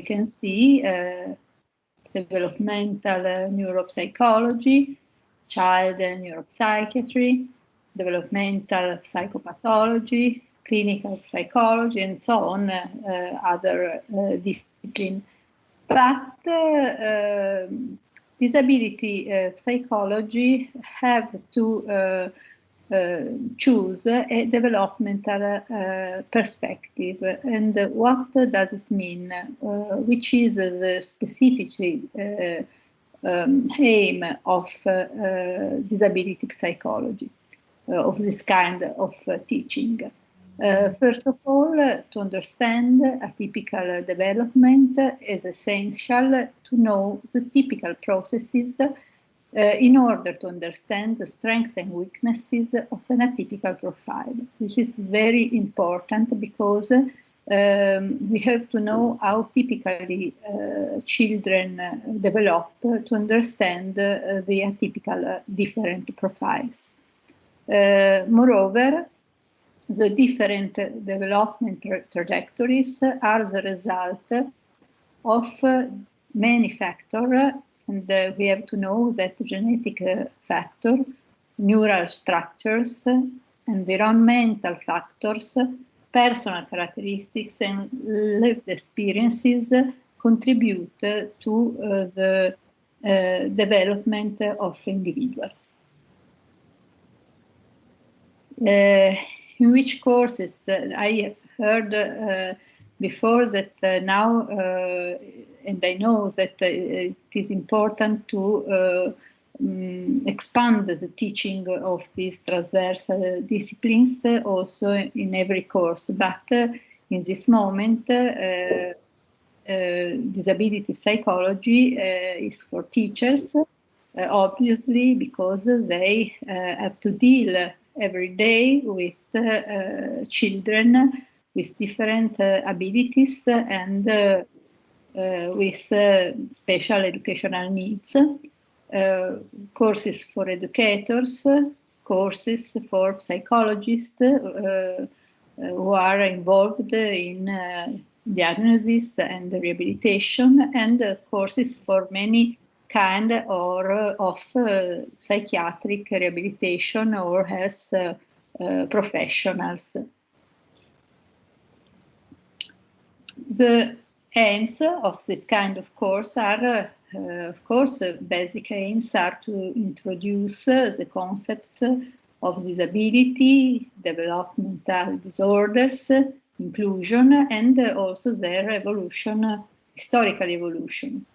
can see developmental neuropsychology, child neuropsychiatry, developmental psychopathology, clinical psychology, and so on, other disciplines. But disability psychology have to choose a developmental perspective. And what does it mean? Which is the specific aim of disability psychology, of this kind of teaching? First of all, to understand atypical development is essential to know the typical processes in order to understand the strengths and weaknesses of an atypical profile. This is very important because we have to know how typically children develop to understand the atypical different profiles. Moreover, the different development trajectories are the result of many factors, and we have to know that genetic factor, neural structures, environmental factors, personal characteristics, and lived experiences contribute to the development of individuals. In which courses I heard before that now, and I know that it is important to expand the teaching of these transversal disciplines also in every course. But in this moment, disability psychology is for teachers, obviously, because they have to deal every day with children with different abilities and with special educational needs. Courses for educators, courses for psychologists who are involved in diagnosis and rehabilitation, and courses for many kind of psychiatric rehabilitation or health professionals. The aims of this kind of course are, of course, basic aims are to introduce the concepts of disability, developmental disorders, inclusion, and also their evolution, historical evolution.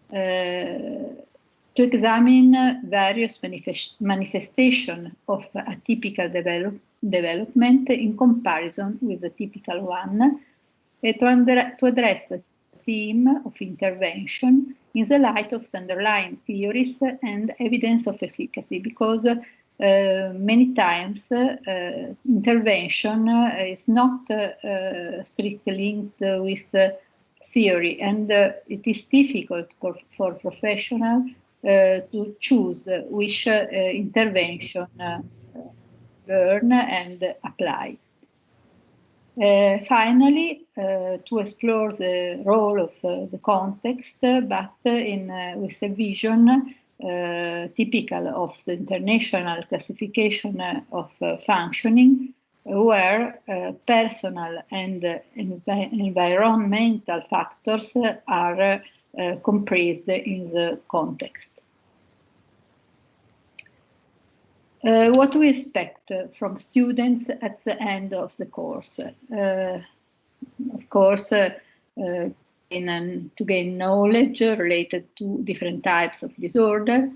To examine various manifestations of atypical development in comparison with the typical one, and to address the theme of intervention in the light of the underlying theories and evidence of efficacy, because many times intervention is not strictly linked with the theory, and it is difficult for professionals to choose which intervention learn and apply. Finally, to explore the role of the context, but with a vision typical of the international classification of functioning, where personal and environmental factors are comprised in the context. What we expect from students at the end of the course? Of course, to gain knowledge related to different types of disorder,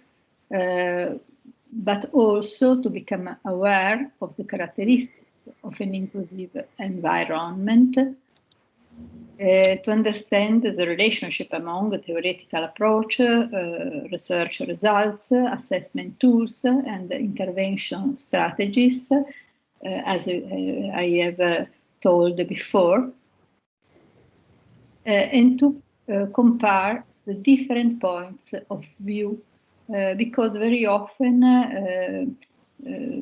but also to become aware of the characteristics of an inclusive environment, to understand the relationship among the theoretical approach, research results, assessment tools, and intervention strategies, as I have told before, and to compare the different points of view, because very often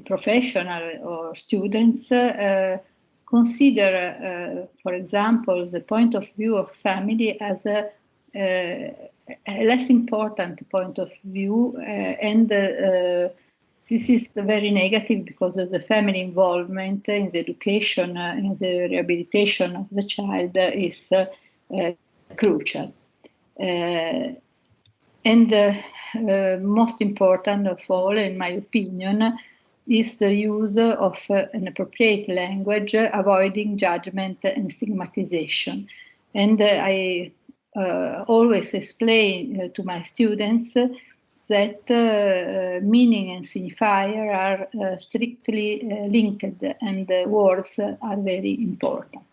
professionals or students consider, for example, the point of view of family as a less important point of view, and this is very negative because of the family involvement in the education, in the rehabilitation of the child is crucial. And most important of all, in my opinion, is the use of an appropriate language, avoiding judgment and stigmatization. And I always explain to my students that meaning and signifier are strictly linked, and words are very important.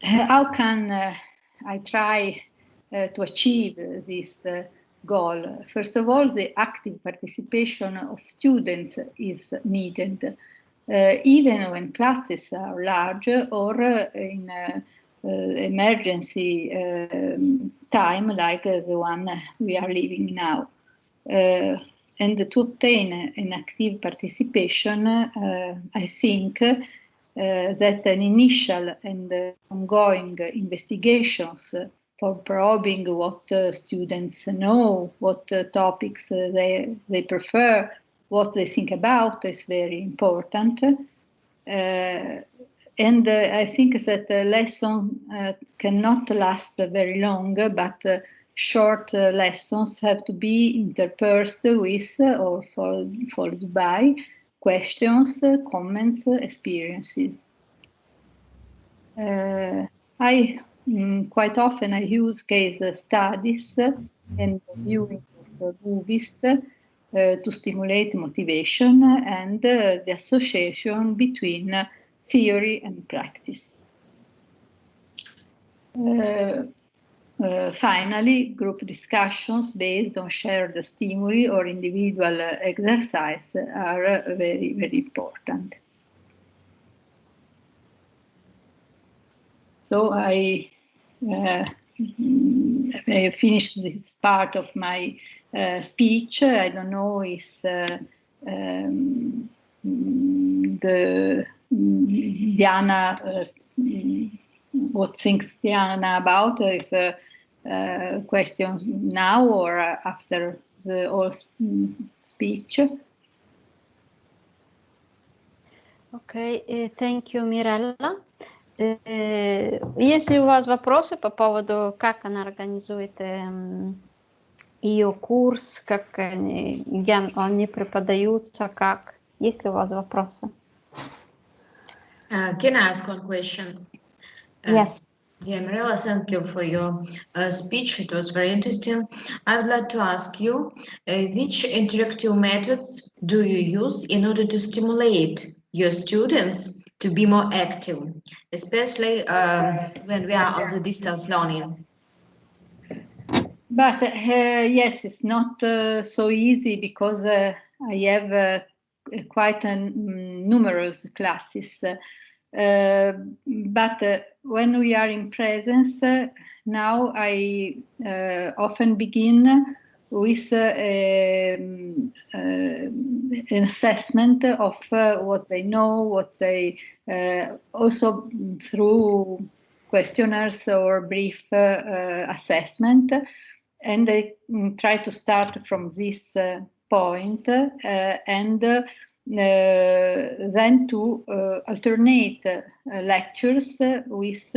How can I try to achieve this goal? First of all, the active participation of students is needed, even when classes are large or in emergency time like the one we are living now. And to obtain an active participation, I think that an initial and ongoing investigations for probing what students know, what topics they prefer, what they think about is very important. And I think that the lesson cannot last very long, but short lessons have to be interspersed with or followed by questions, comments, experiences. Quite often I use case studies and viewing of movies to stimulate motivation and the association between theory and practice. Finally, group discussions based on shared stimuli or individual exercise are very, very important. So I finished this part of my speech. I don't know if Diana, what thinks Diana about, if questions now or after the whole speech? Okay, thank you, Mirella. Если у вас вопросы по поводу, как она организует ее курс, как где они преподаются, как, есть ли у вас вопросы? Can I ask one question? Yes. Yeah, Mirella, thank you for your speech. It was very interesting. I would like to ask you, which interactive methods do you use in order to stimulate your students to be more active, especially when we are on the distance learning? But yes, it's not so easy because I have quite numerous classes. But when we are in presence, now I often begin with an assessment of what they know, what they also through questionnaires or brief assessment, and I try to start from this point and then to alternate lectures with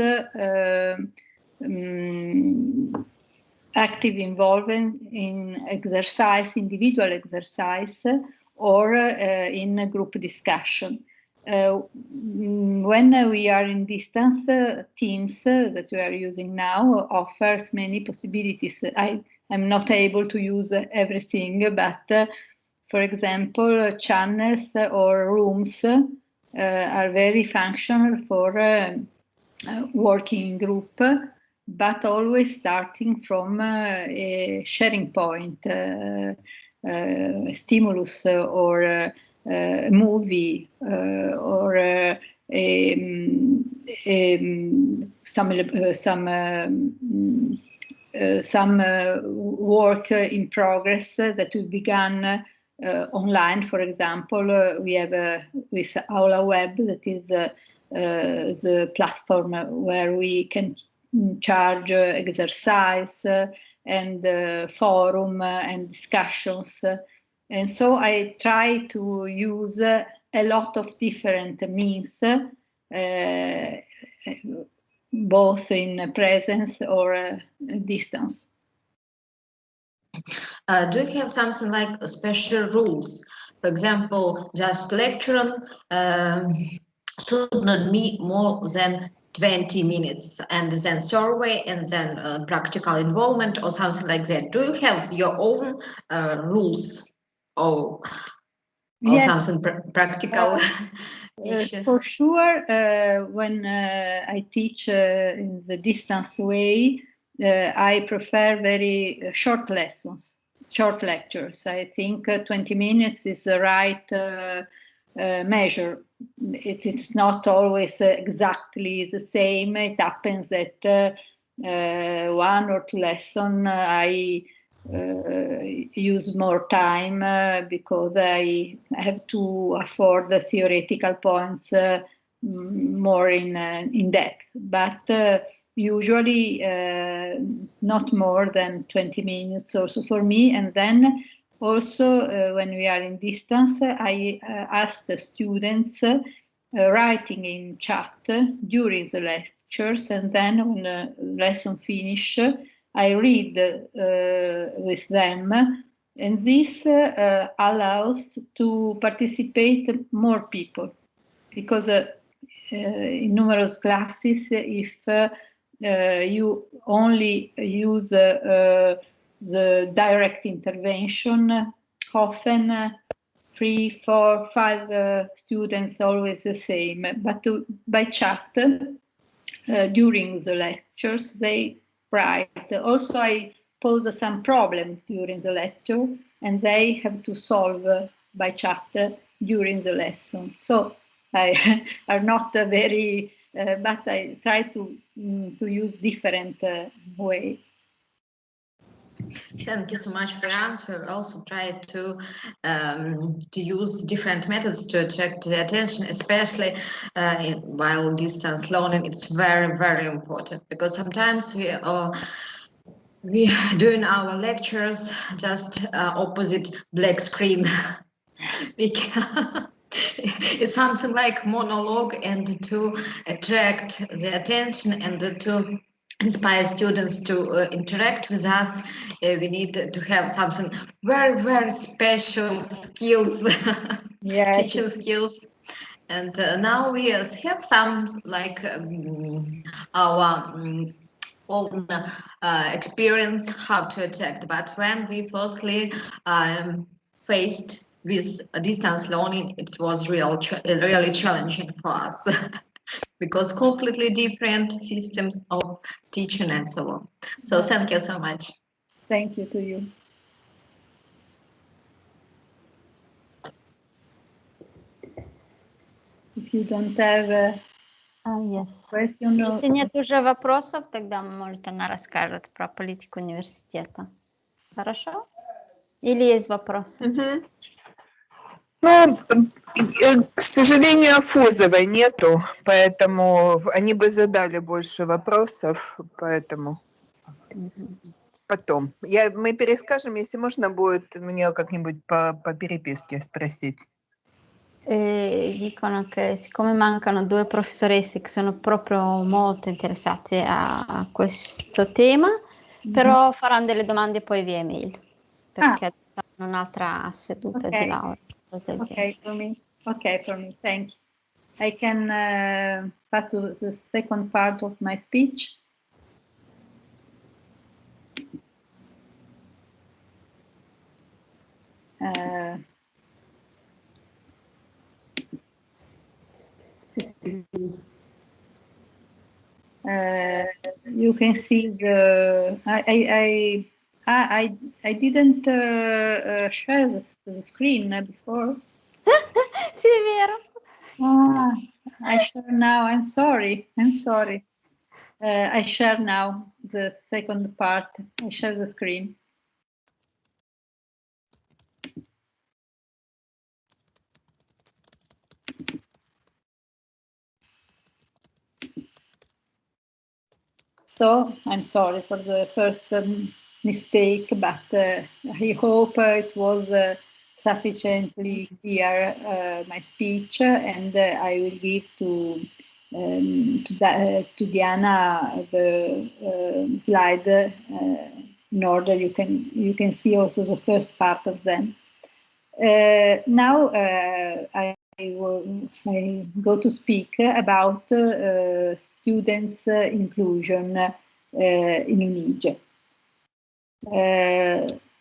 active involvement in exercise, individual exercise, or in group discussion. When we are in distance, Teams that we are using now offers many possibilities. I am not able to use everything, but for example, channels or rooms are very functional for working in group, but always starting from a sharing point, stimulus or a movie or some work in progress that we began online, for example, we have with Aula Web, that is the platform where we can charge exercise and forum and discussions. And so I try to use a lot of different means, both in presence or distance. Do you have something like special rules? For example, just lecture should not be more than 20 minutes, and then survey, and then practical involvement, or something like that. Do you have your own rules, or yes, something practical? For sure, when I teach in the distance way, I prefer very short lessons, short lectures. I think 20 minutes is the right measure. It's not always exactly the same. It happens that 1 or 2 lessons I use more time because I have to afford the theoretical points more in depth. But usually not more than 20 minutes also for me. And then also when we are in distance, I ask the students writing in chat during the lectures, and then when the lesson finish, I read with them, and this allows to participate more people, because in numerous classes, if you only use the direct intervention, often 3, 4, 5 students, always the same. But by chat, during the lectures, they write. Also, I pose some problem during the lecture, and they have to solve by chat during the lesson. So I are not very, but I try to use different way. Thank you so much for your answer. We also try to use different methods to attract the attention, especially while distance learning. It's very, very important, because sometimes we doing our lectures just opposite black screen. It's something like monologue, and to attract the attention and to inspire students to interact with us, we need to have something very, very special skills, yes. Teaching skills. And now we have some like our own experience how to attract. But when we firstly faced with distance learning, it was really challenging for us. Because completely different systems of teaching and so on. So thank you so much. Thank you to you. If you don't have yes. question, если нет уже вопросов, тогда, может, она расскажет про политику университета. Хорошо? Или есть вопросы? Ну, к сожалению, Афузовой нету, поэтому они бы задали больше вопросов, поэтому потом. Мы перескажем, если можно будет мне как-нибудь по переписке sпросить. Dicono che siccome mancano 2 professoresse che sono proprio molto interessate a questo tema, però faranno delle domande poi via email, perché adesso hanno un'altra seduta di laurea. Okay, for me. Okay, for me. Thank you. I can pass to the second part of my speech. You can see the. I didn't share the screen before. Sì, è vero. I share now. I'm sorry. I share now the second part. I share the screen. So I'm sorry for the first mistake, but I hope it was sufficiently clear, my speech, and I will give to Diana the slide in order you can see also the first part of them. Now I go to speak about students' inclusion in UNIGE.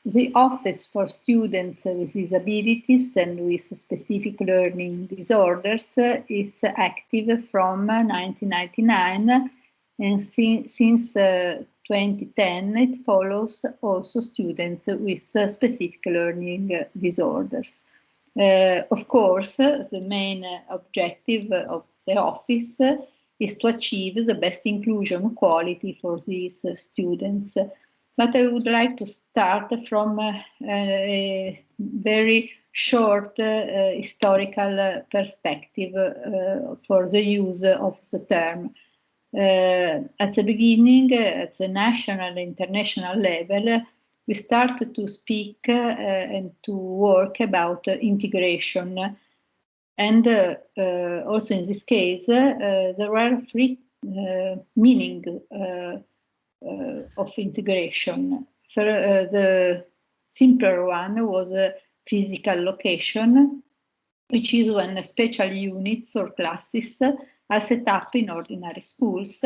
The Office for Students with Disabilities and with Specific Learning Disorders is active from 1999, and since 2010 it follows also students with specific learning disorders. Of course, the main objective of the office is to achieve the best inclusion quality for these students. But I would like to start from a very short historical perspective for the use of the term. At the beginning, at the national and international level, we started to speak and to work about integration. And also in this case, there were three meanings of integration. The simpler one was physical location, which is when special units or classes are set up in ordinary schools.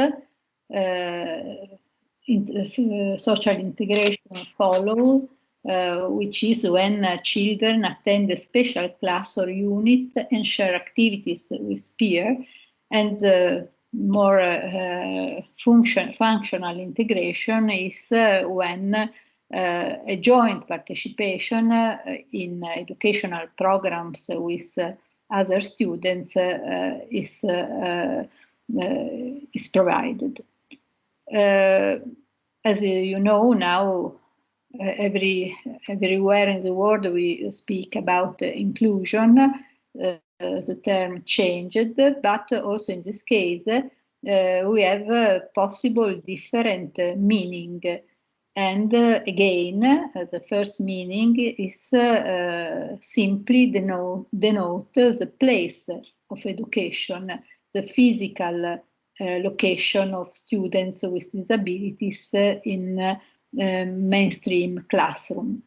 Social integration follows, which is when children attend a special class or unit and share activities with peers, and more functional integration is when a joint participation in educational programs with other students is provided. As you know, now everywhere in the world we speak about inclusion. The term changed, but also in this case we have possible different meaning. And again, the first meaning is simply denote the place of education, the physical location of students with disabilities in mainstream classroom.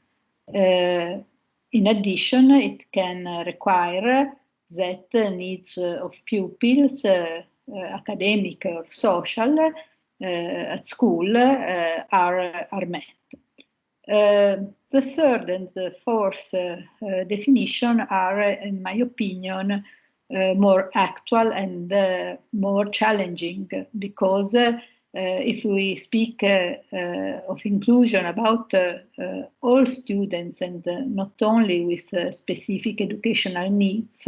In addition, it can require that needs of pupils, academic or social, at school are met. The third and the fourth definition are, in my opinion, more actual and more challenging, because if we speak of inclusion about all students and not only with specific educational needs,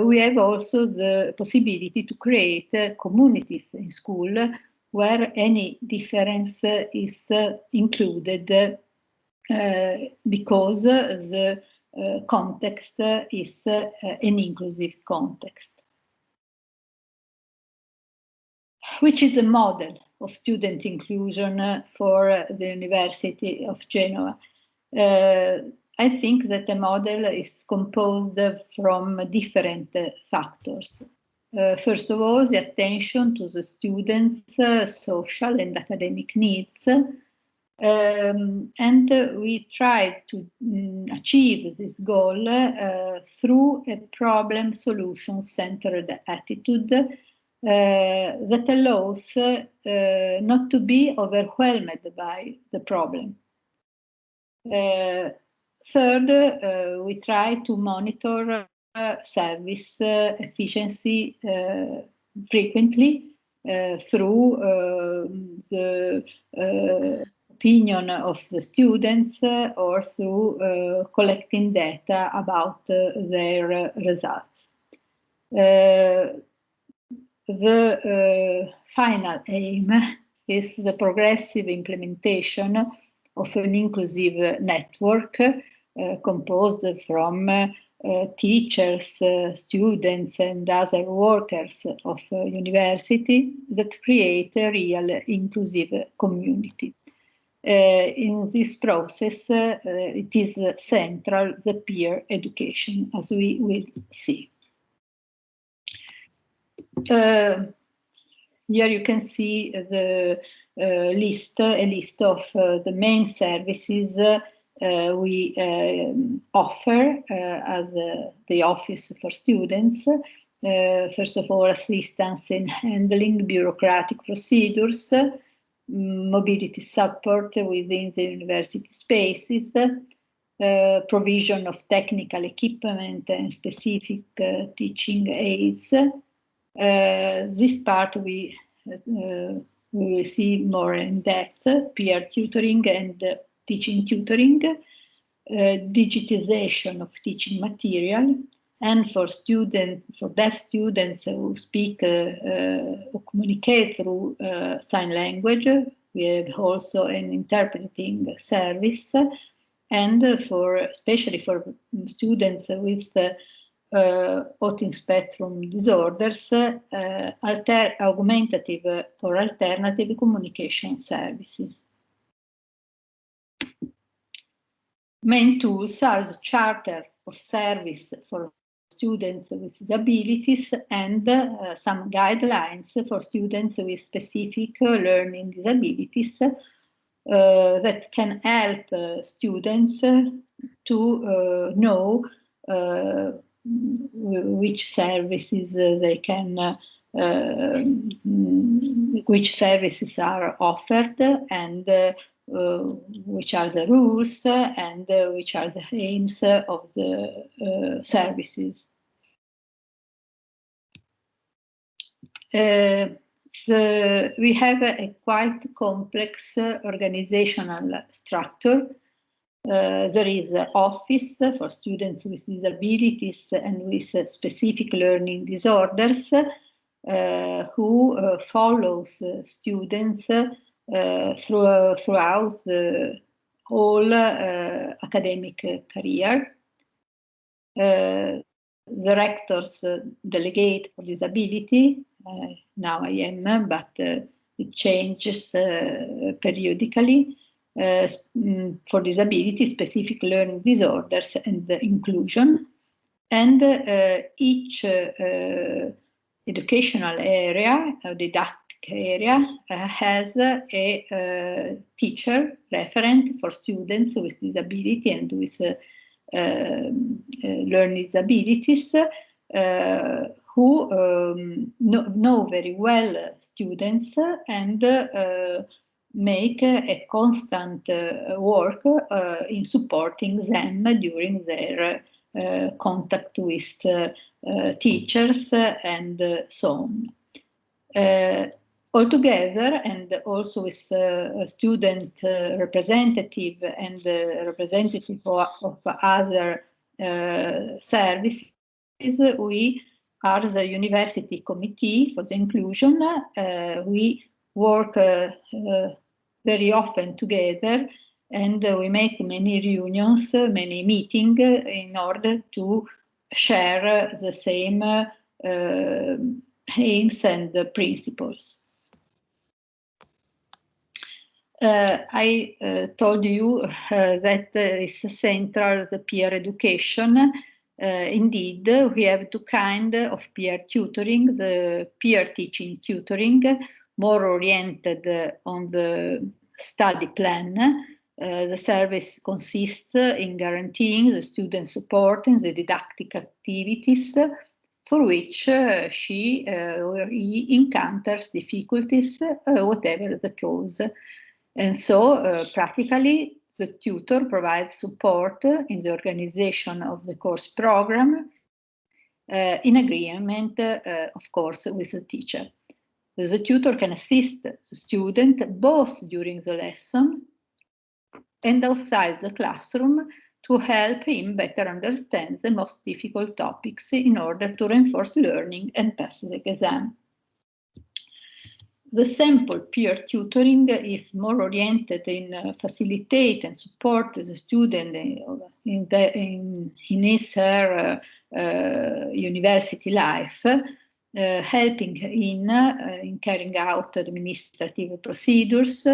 we have also the possibility to create communities in school where any difference is included because the context is an inclusive context. Which is a model of student inclusion for the University of Genoa. I think that the model is composed from different factors. First of all, the attention to the students' social and academic needs. And we try to achieve this goal through a problem-solution-centered attitude that allows not to be overwhelmed by the problem. Third, we try to monitor service efficiency frequently through the opinion of the students or through collecting data about their results. The final aim is the progressive implementation of an inclusive network composed from teachers, students, and other workers of university that create a real inclusive community. In this process, it is central, the peer education, as we will see. Here you can see the a list of the main services we offer as the Office for Students. First of all, assistance in handling bureaucratic procedures, mobility support within the university spaces, provision of technical equipment and specific teaching aids. This part we will see more in depth: peer tutoring and teaching tutoring, digitization of teaching material, and for deaf students who speak or communicate through sign language, we have also an interpreting service, and especially for students with autism spectrum disorders, augmentative or alternative communication services. Main tools are the Charter of Service for students with disabilities and some guidelines for students with specific learning disabilities that can help students to know which services they can, which services are offered, and which are the rules and which are the aims of the services. We have a quite complex organizational structure. There is an office for students with disabilities and with specific learning disorders who follows students throughout the whole academic career. The rectors delegate for disability. Now I am, but it changes periodically. For disability, specific learning disorders, and inclusion. And each educational area, didactic area, has a teacher referent for students with disability and with learning disabilities who know very well students and make a constant work in supporting them during their contact with teachers and so on. Altogether, and also with student representative and representative of other services, we are the University Committee for the Inclusion. We work very often together, and we make many reunions, many meetings in order to share the same aims and principles. I told you that it's central, the peer education. Indeed, we have two kinds of peer tutoring: the peer teaching tutoring, more oriented on the study plan. The service consists in guaranteeing the student support in the didactic activities for which she or he encounters difficulties, whatever the cause. And so, practically, the tutor provides support in the organization of the course program in agreement, of course, with the teacher. The tutor can assist the student both during the lesson and outside the classroom to help him better understand the most difficult topics in order to reinforce learning and pass the exam. The sample peer tutoring is more oriented in facilitate and support the student in his/her university life, helping in carrying out administrative procedures,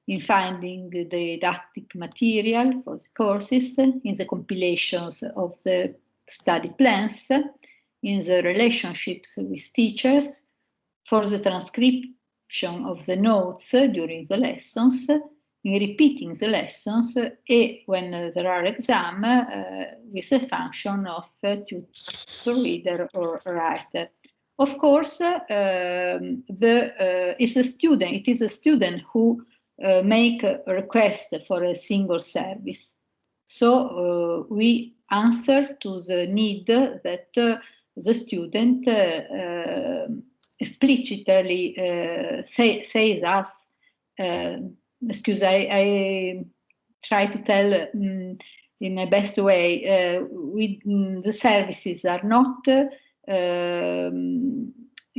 in finding the didactic material for the courses, in the compilations of the study plans, in the relationships with teachers, for the transcription of the notes during the lessons, in repeating the lessons, and when there are exams, with the function of tutor, reader, or writer. Of course, it is a student who make a request for a single service. So we answer to the need that the student explicitly says us, excuse, I try to tell in a best way, the services are not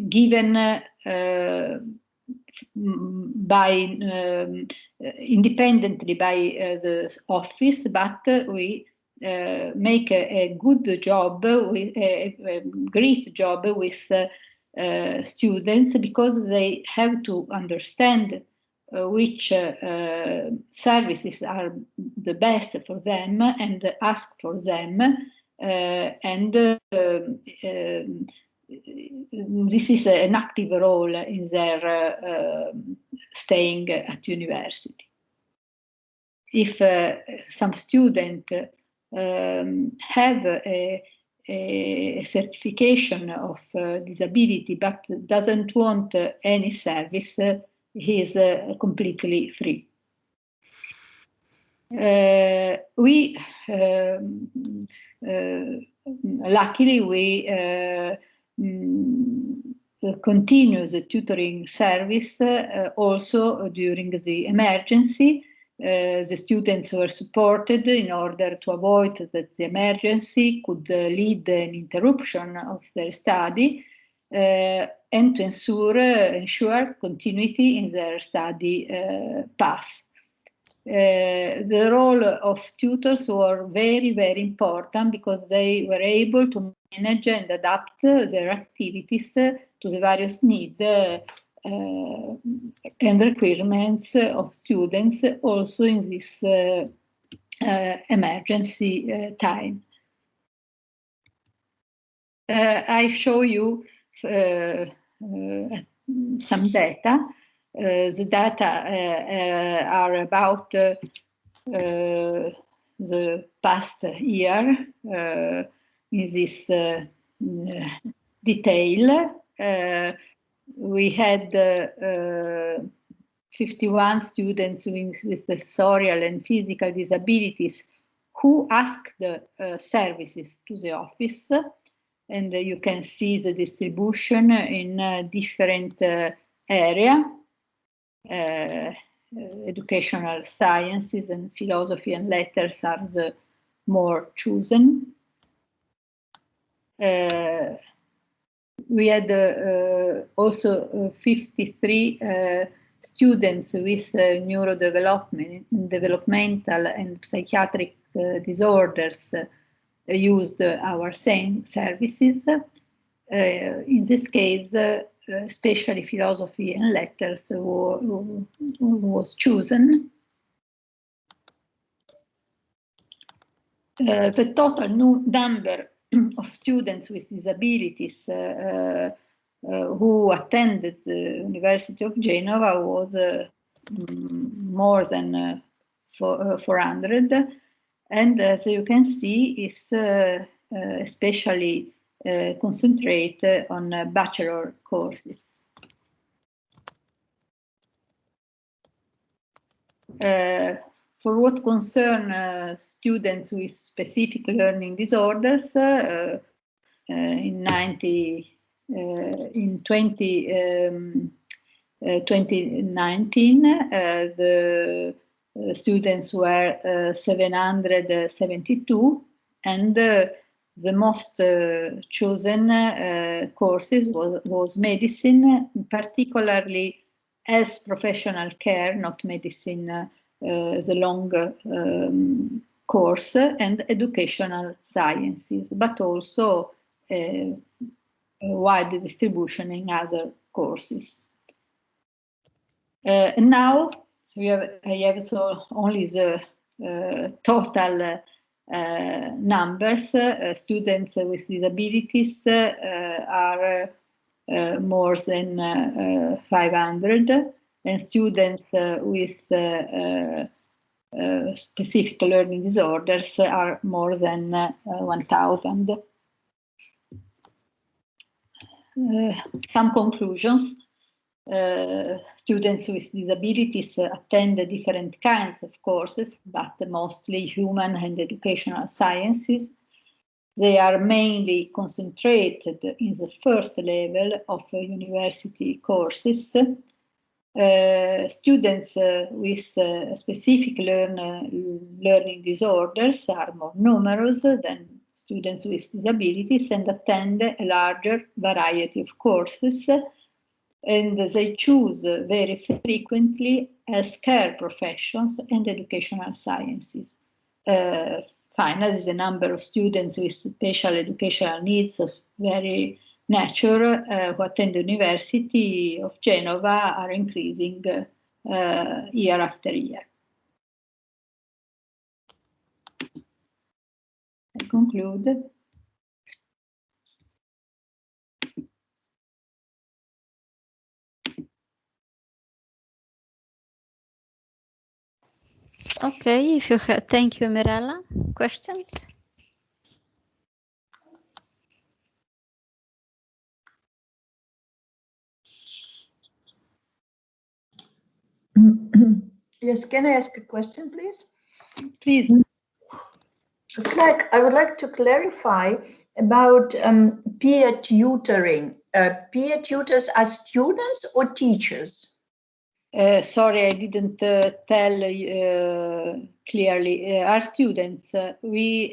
given independently by the office, but we make a good job, a great job with students, because they have to understand which services are the best for them and ask for them, and this is an active role in their staying at university. If some student have a certification of disability but doesn't want any service, he is completely free. Luckily, we continue the tutoring service also during the emergency. The students were supported in order to avoid that the emergency could lead an interruption of their study, and to ensure continuity in their study path. The role of tutors were very, very important, because they were able to manage and adapt their activities to the various needs and requirements of students, also in this emergency time. I show you some data. The data are about the past year in this detail. We had 51 students with sensorial and physical disabilities who asked services to the office, and you can see the distribution in different areas. Educational sciences and philosophy and letters are the more chosen. We had also 53 students with neurodevelopmental and psychiatric disorders used our same services. In this case, especially philosophy and letters was chosen. The total number of students with disabilities who attended the University of Genoa was more than 400, and as you can see, is especially concentrate on bachelor courses. For what concerns students with specific learning disorders, in 2019, the students were 772, and the most chosen courses was medicine, particularly as professional care, not medicine, the long course, and educational sciences, but also a wide distribution in other courses. And now I have so only the total numbers. Students with disabilities are more than 500, and students with specific learning disorders are more than 1,000. Some conclusions. Students with disabilities attend different kinds of courses, but mostly human and educational sciences. They are mainly concentrated in the first level of university courses. Students with specific learning disorders are more numerous than students with disabilities and attend a larger variety of courses, and they choose very frequently care professions and educational sciences. Finally, the number of students with special educational needs of very nature who attend the University of Genova are increasing year after year. I conclude. Okay, if you thank you, Mirella. Questions? Yes, can I ask a question, please? Please. I would like to clarify about peer tutoring. Peer tutors are students or teachers? Sorry, I didn't tell clearly. Our students, we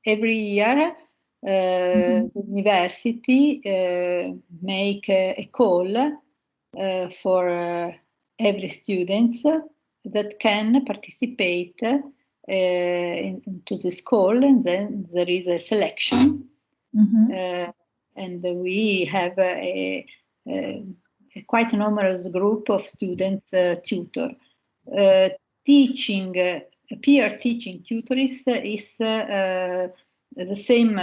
every year the university make a call for every student that can participate into this call, and then there is a selection, and we have a quite numerous group of students tutor. Peer teaching tutors is the same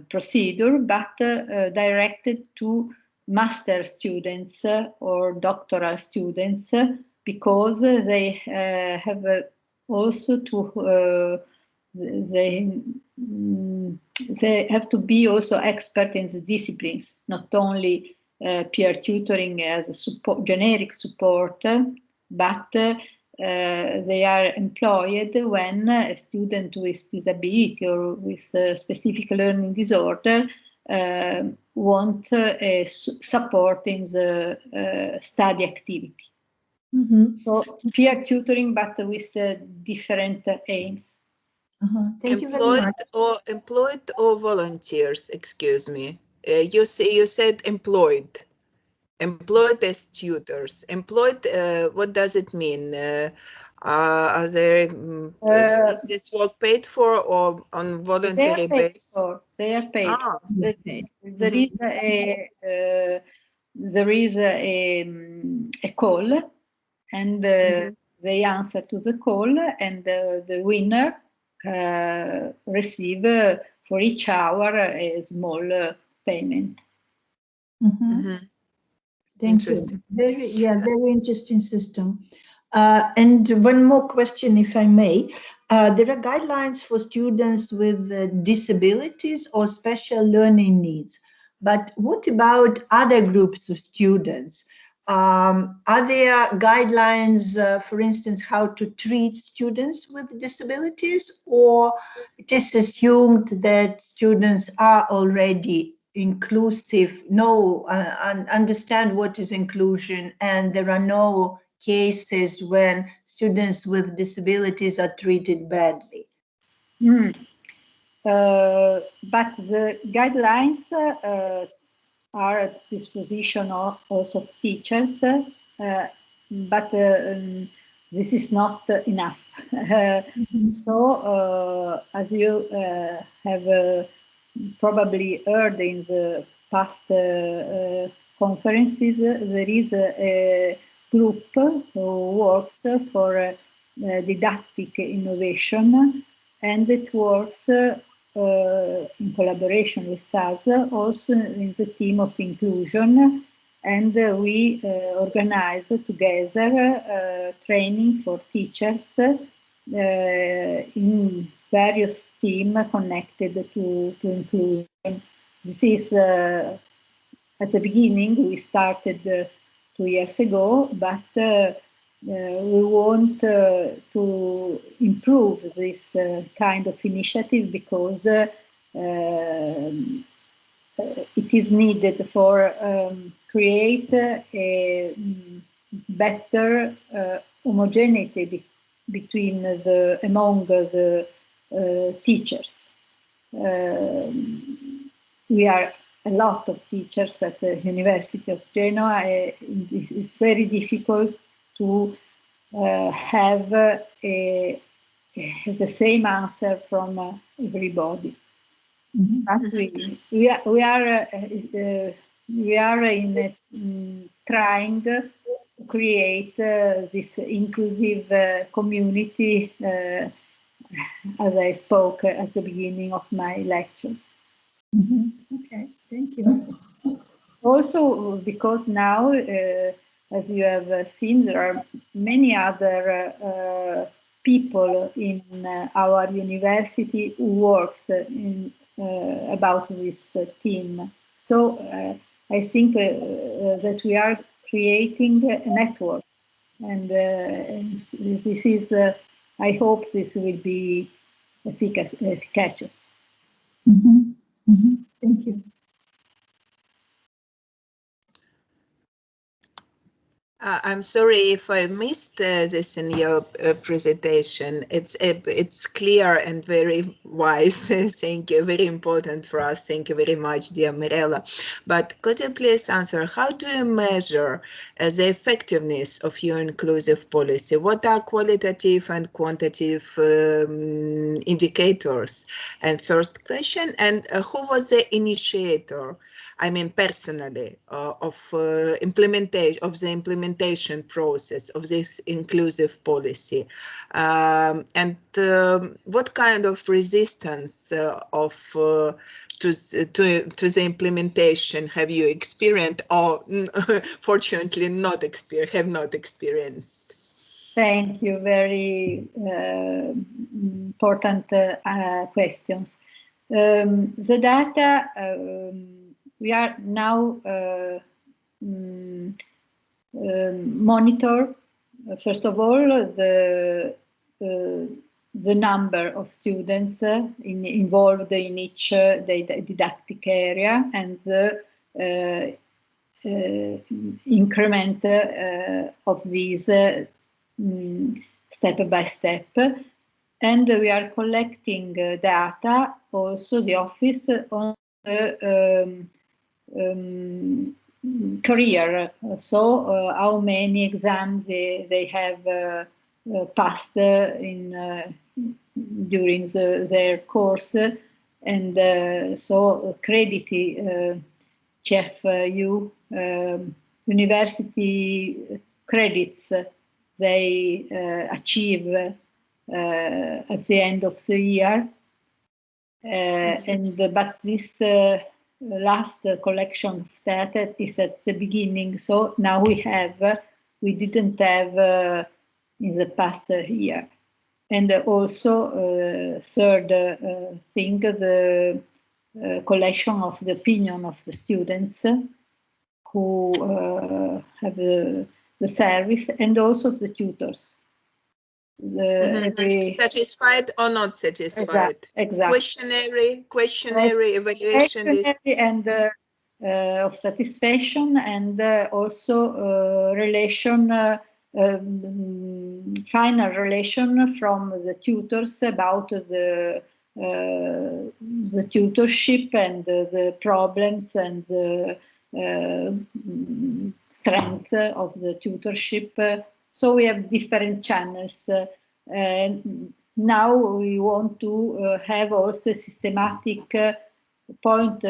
procedure, but directed to master students or doctoral students, because they have also to they have to be also expert in the disciplines, not only peer tutoring as a support, generic support, but they are employed when a student with disability or with a specific learning disorder want support in the study activity. So peer tutoring, but with different aims. Thank you very much. Employed or volunteers? Excuse me. You said employed. Employed as tutors. Employed. What does it mean? Are they? Is this work paid for or on voluntary basis? They are paid. Ah. There is a call, and they answer to the call, and the winner receive for each hour a small payment. Thank you. Very interesting system. And one more question, if I may. There are guidelines for students with disabilities or special learning needs. But what about other groups of students? Are there guidelines, for instance, how to treat students with disabilities, or it is assumed that students are already inclusive, understand what is inclusion, and there are no cases when students with disabilities are treated badly? But the guidelines are at disposition also of teachers, but this is not enough. So, as you have probably heard in the past conferences, there is a group who works for didactic innovation, and it works in collaboration with us also in the theme of inclusion, and we organize together training for teachers in various themes connected to inclusion. This is at the beginning we started 2 years ago, but we want to improve this kind of initiative because it is needed for create a better homogeneity between among the teachers. We are a lot of teachers at the University of Genoa. It's very difficult to have the same answer from everybody. But we are in trying to create this inclusive community, as I spoke at the beginning of my lecture. Okay, thank you. Also, because now, as you have seen, there are many other people in our university who works about this theme. So I think that we are creating a network, and this is, I hope this will be efficacious. Thank you. I'm sorry if I missed this in your presentation. It's clear and very wise. Thank you. Very important for us. Thank you very much, dear Mirella. But could you please answer, how do you measure the effectiveness of your inclusive policy? What are qualitative and quantitative indicators? And first question, and who was the initiator? I mean, personally, of the implementation process of this inclusive policy, and what kind of resistance to the implementation have you experienced, or fortunately have not experienced? Thank you. Very important questions. The data. We are now monitor, first of all, the number of students involved in each didactic area, and the increment of these step by step. And we are collecting data, also the office, on the career, so how many exams they have passed during their course, and so credit CFU university credits they achieve at the end of the year, but this last collection of data is at the beginning, so now we didn't have in the past year. And also third thing, the collection of the opinion of the students who have the service, and also of the tutors. Satisfied or not satisfied? Exactly. Questionnaire evaluation and of satisfaction, and also relation, final relation from the tutors about the tutorship and the problems and the strength of the tutorship. So we have different channels. Now we want to have also a systematic point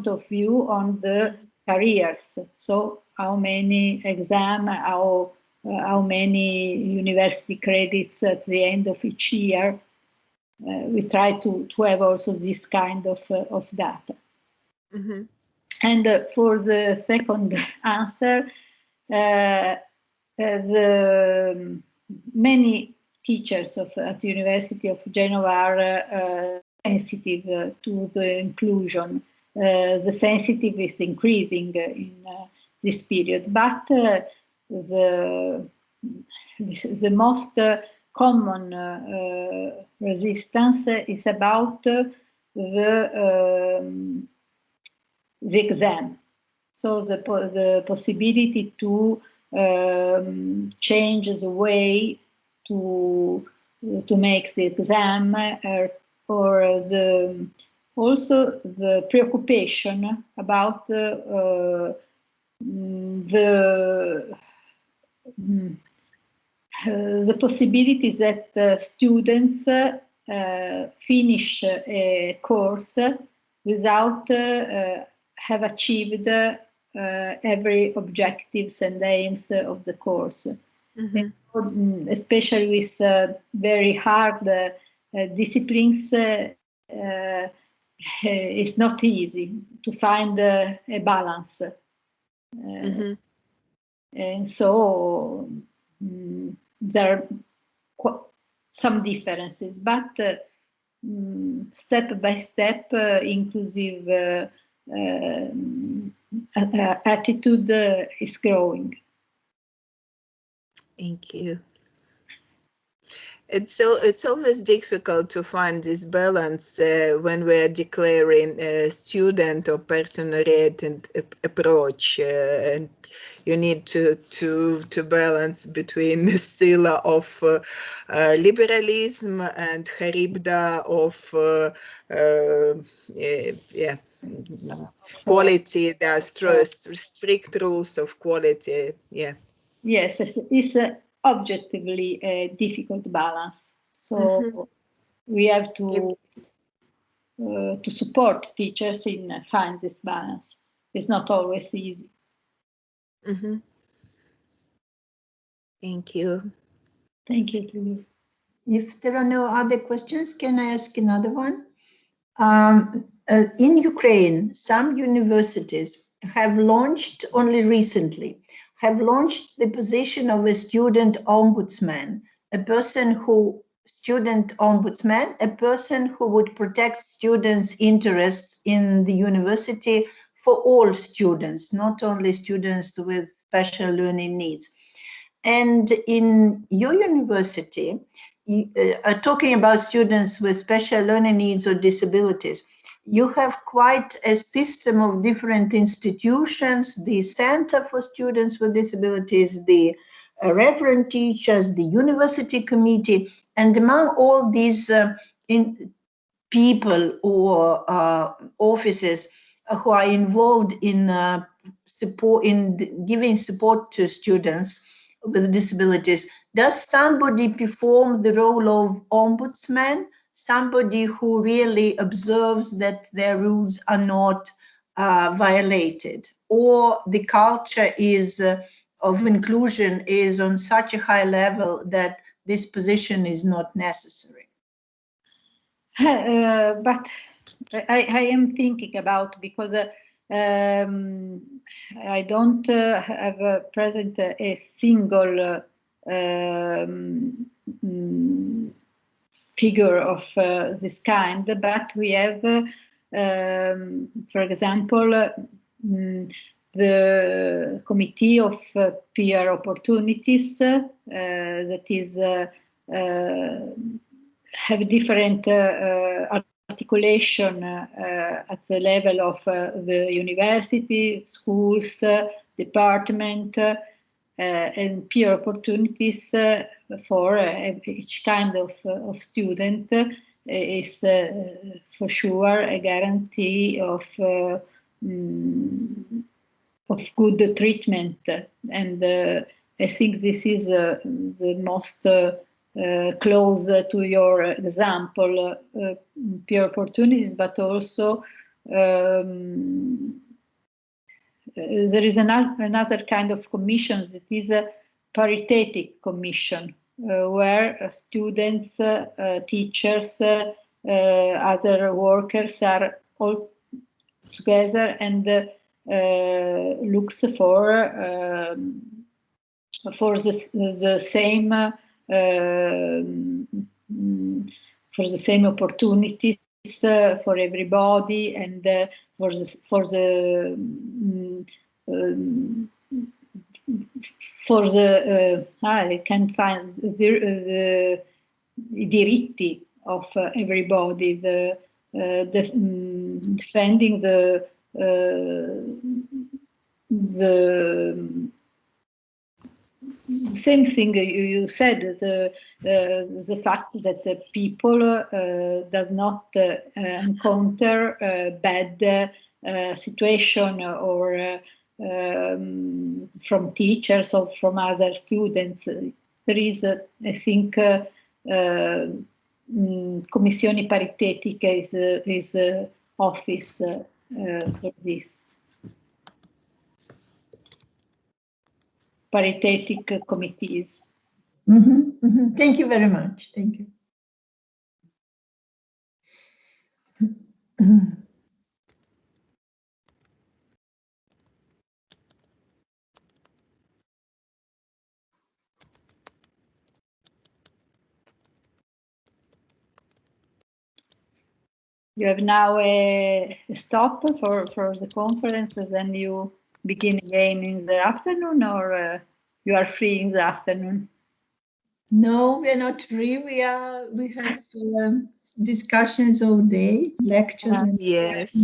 of view on the careers. So how many exams, how many university credits at the end of each year. We try to have also this kind of data. Mm-hmm. And for the second answer, the many teachers at the University of Genoa are sensitive to the inclusion. The sensitive is increasing in this period, but the most common resistance is about the exam. So the possibility to change the way to make the exam, or also the preoccupation about the possibilities that students finish a course without have achieved every objectives and aims of the course. Mm-hmm. And so, especially with very hard disciplines, it's not easy to find a balance. Mm-hmm. And so there are some differences, but step by step, inclusive attitude is growing. Thank you. It's always difficult to find this balance when we are declaring a student or person-oriented approach. And you need to balance between the sila of liberalism and haribda of quality. There are strict rules of quality. Yeah. Yes, it's objectively a difficult balance. So mm-hmm. we have to support teachers in find this balance. It's not always easy. Mm-hmm. Thank you. Thank you to you. If there are no other questions, can I ask another one? In Ukraine, some universities have launched only recently, have launched the position of a student ombudsman, a person who would protect students' interests in the university for all students, not only students with special learning needs. And in your university, talking about students with special learning needs or disabilities, you have quite a system of different institutions, the Center for Students with Disabilities, the referent teachers, the university committee, and among all these people or offices who are involved in giving support to students with disabilities, does somebody perform the role of ombudsman? Somebody who really observes that their rules are not violated, or the culture of inclusion is on such a high level that this position is not necessary? But I am thinking about, because I don't have present a single figure of this kind, but we have, for example, the Committee of Peer Opportunities, that is have different articulation at the level of the university, schools, department, and peer opportunities for each kind of student, is for sure a guarantee of good treatment. And I think this is the most close to your example, peer opportunities, but also there is another kind of commissions. It is a Peritectic Commission, where students, teachers, other workers are all together and looks for the same opportunities for everybody, and I can't find the diritti of everybody, defending the same thing you said, the fact that the people does not encounter bad situation or from teachers or from other students. There is, I think, Commissioni Paritetiche is office for this. Paritetic committees. Thank you very much. Thank you. You have now a stop for the conference, and then you begin again in the afternoon, or you are free in the afternoon? No, we are not free. We have discussions all day, lectures. Yes.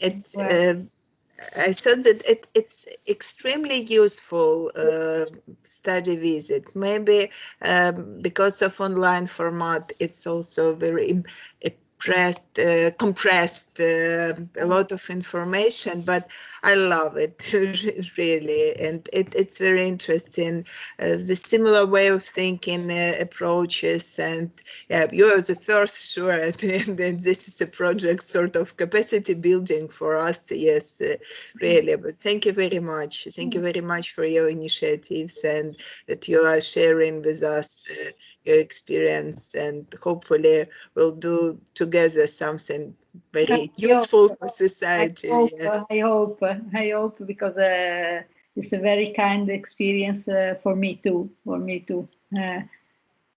I thought that it's extremely useful study visit. Maybe because of online format, it's also very compressed, a lot of information, but I love it really, and it's very interesting. The similar way of thinking, approaches, and you are the first, sure, and this is a project sort of capacity building for us. Yes, really. But thank you very much. Thank you very much for your initiatives and that you are sharing with us your experience, and hopefully we'll do together something very useful for society. I hope, because it's a very kind experience for me too.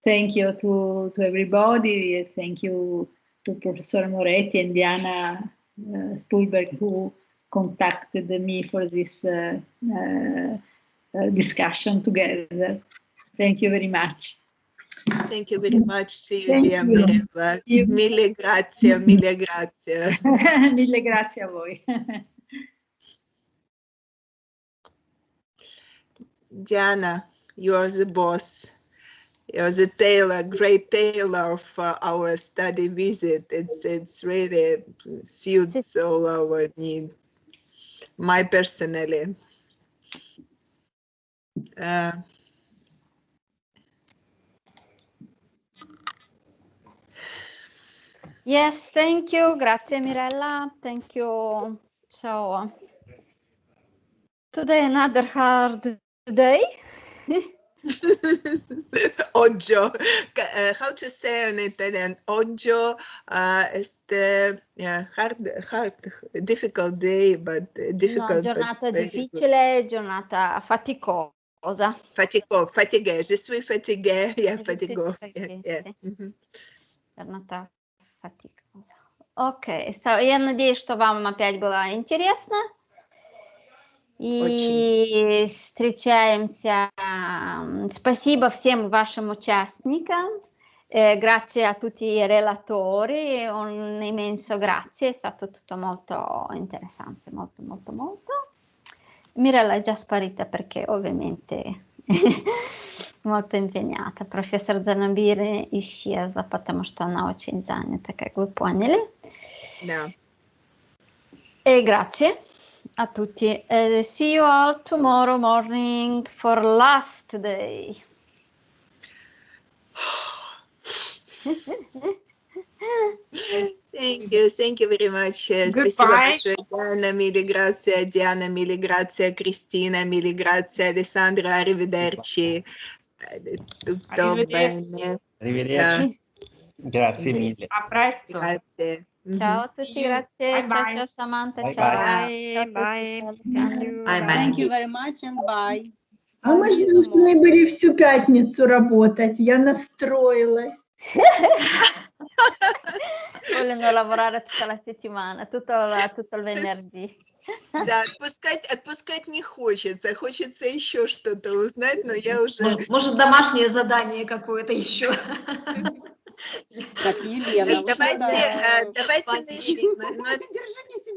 Thank you to everybody. Thank you to Professor Moretti and Diana Spulberg, who contacted me for this discussion together. Thank you very much. Thank you very much to you, dear Mirella. Mille grazie, mille grazie. Mille grazie a voi. Diana, you are the boss. You're the tailor, great tailor of our study visit. It's really suits all our needs. My personally. Yes, thank you. Grazie, Mirella. Thank you. So, today another hard day. Oggio. How to say in Italian? Oggio is the hard, difficult day, but difficult. No, giornata but difficile, giornata faticosa. Fatigué. Je suis fatigué. Yeah, fatigo. Yeah. Giorната фатига. Окей, я надеюсь, что вам опять было интересно. И встречаемся. Spasibo всем вашим участникам. Grazie a tutti i relatori, un immenso grazie, è stato tutto molto interessante, molto. Mirella è già sparita perché ovviamente Molto impegnata. Профессор Занобири исчезла, потому что она очень занята, как вы поняли. Да. E grazie a tutti. See you all tomorrow morning for last day. Thank you very much. Спасибо большое, Диана, mille grazie, Diana, mille grazie, Cristina, mille grazie, Alessandra, arrivederci. Tutto bene. Arrivederci. Grazie mille. A presto. Grazie. Ciao a tutti, grazie. Bye Ciao, bye. ciao Samantha, Bye ciao. bye. Ciao a tutti, Bye. ciao Alessandro. Bye bye. Thank you very much and bye. А мы же должны были всю пятницу работать. Я настроилась. Vogliono lavorare tutta la settimana, tutto il venerdì. Да, отпускать не хочется. Хочется еще что-то узнать, но я уже... Может, домашнее задание какое-то еще. Как Елена. Давайте начнем.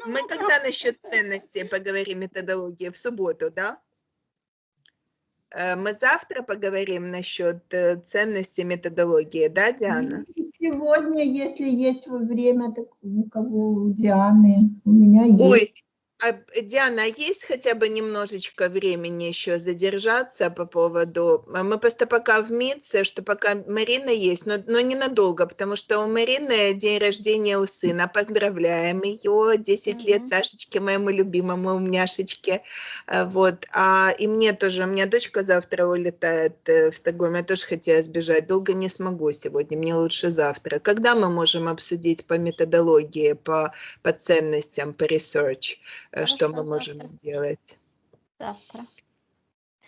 Мы когда насчет ценностей поговорим, методологии? В субботу, да? Мы завтра поговорим насчет ценностей методологии, да, Диана? Сегодня, если есть время, так у кого у Дианы, у меня есть. Ой, Диана, а есть хотя бы немножечко времени еще задержаться по поводу... Мы просто пока в МИЦе, что пока Марина есть, но ненадолго, потому что у Марины день рождения у сына. Поздравляем ее, 10 лет Сашечке, моему любимому умняшечке. Вот. И мне тоже, у меня дочка завтра улетает в Стокгольм, я тоже хотела сбежать. Долго не смогу сегодня, мне лучше завтра. Когда мы можем обсудить по методологии, по ценностям, по research? Что мы можем сделать? Завтра.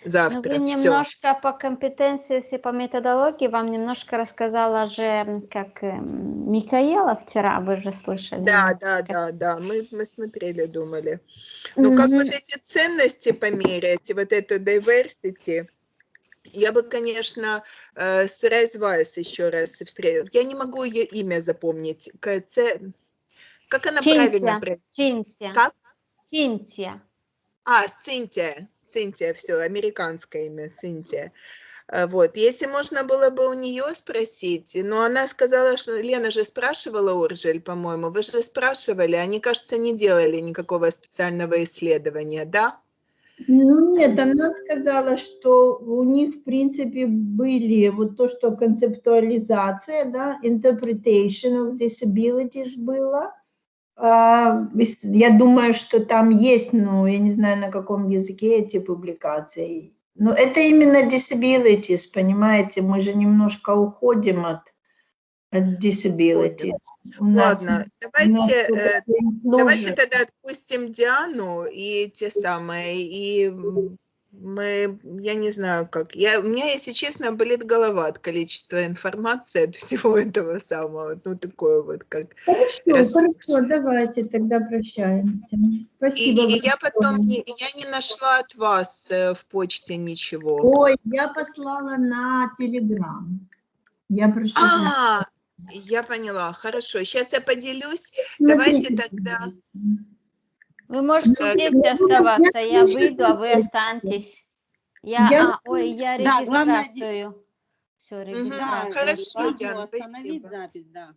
Завтра, Ну, вы все. немножко по компетенции и по методологии вам немножко рассказала же, как Микаэла вчера, вы же слышали. Да, мы смотрели, думали. Ну, как вот эти ценности померять, вот эту diversity, я бы, конечно, с Райс еще раз встретила. Я не могу ее имя запомнить. Как она правильно произносится? Цинтия. Как? Цинтия. Цинтия, все, американское имя, Цинтия. Вот, если можно было бы у нее спросить, но она сказала, что Лена же спрашивала Уржель, по-моему, вы же спрашивали, они, кажется, не делали никакого специального исследования, да? Ну нет, она сказала, что у них, в принципе, были вот то, что концептуализация, да, interpretation of disabilities было. Я думаю, что там есть, но я не знаю, на каком языке эти публикации. Но это именно disabilities, понимаете, мы же немножко уходим от disabilities. Ладно, давайте тогда отпустим Диану и те самые, и я не знаю как, у меня, если честно, болит голова от количества информации, от всего этого самого, ну такое вот как... Хорошо, давайте тогда прощаемся. Спасибо. И я потом, я не нашла от вас в почте ничего. Ой, я послала на Telegram. Я прошу. Я поняла, хорошо, сейчас я поделюсь, давайте тогда... Вы можете здесь оставаться, я выйду, а вы останетесь. Я регистрацию. Все, регистрацию. Хорошо, Диана, остановить запись, да.